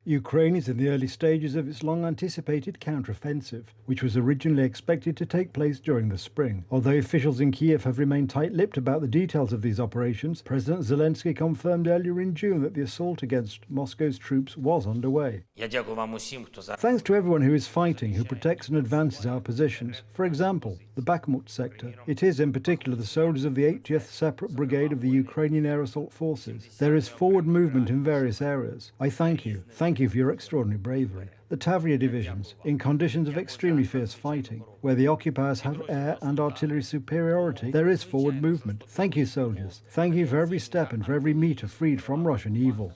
Ukraine is in the early stages of its long-anticipated counteroffensive, which was originally expected to take place during the spring. Although officials in Kiev have remained tight-lipped about the details of these operations, President Zelensky confirmed earlier in June that the assault against Moscow's troops was underway. Thanks to everyone who is fighting, who protects and advances our positions. For example, the Bakhmut sector. It is, in particular, the soldiers of the 80th Separate Brigade of the Ukrainian Air Assault Forces. There is forward movement in various areas. I thank you. Thank you for your extraordinary bravery. The Tavria divisions, in conditions of extremely fierce fighting, where the occupiers have air and artillery superiority, there is forward movement. Thank you, soldiers. Thank you for every step and for every meter freed from Russian evil.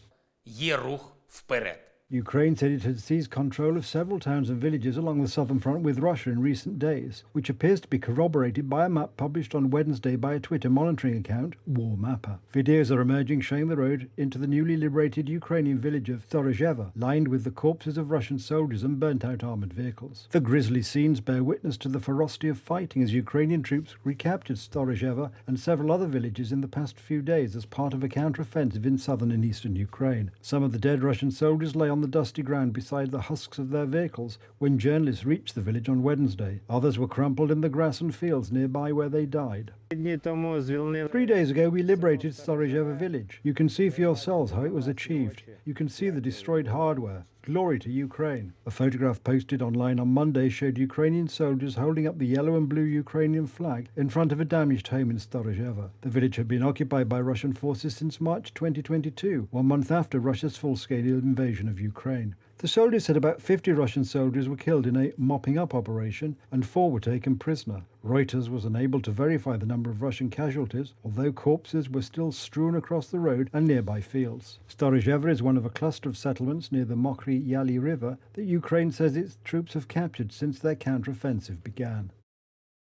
Ukraine said it had seized control of several towns and villages along the southern front with Russia in recent days, which appears to be corroborated by a map published on Wednesday by a Twitter monitoring account, War Mapper. Videos are emerging showing the road into the newly liberated Ukrainian village of Storozheva, lined with the corpses of Russian soldiers and burnt-out armoured vehicles. The grisly scenes bear witness to the ferocity of fighting as Ukrainian troops recaptured Storozheva and several other villages in the past few days as part of a counter-offensive in southern and eastern Ukraine. Some of the dead Russian soldiers lay on the dusty ground beside the husks of their vehicles when journalists reached the village on Wednesday. Others were crumpled in the grass and fields nearby where they died. 3 days ago we liberated Storozheva village. You can see for yourselves how it was achieved. You can see the destroyed hardware. Glory to Ukraine. A photograph posted online on Monday showed Ukrainian soldiers holding up the yellow and blue Ukrainian flag in front of a damaged home in Storozheva. The village had been occupied by Russian forces since March 2022, 1 month after Russia's full-scale invasion of Ukraine. The soldiers said about 50 Russian soldiers were killed in a mopping-up operation and 4 were taken prisoner. Reuters was unable to verify the number of Russian casualties, although corpses were still strewn across the road and nearby fields. Storozheva is one of a cluster of settlements near the Mokry Yali River that Ukraine says its troops have captured since their counter-offensive began.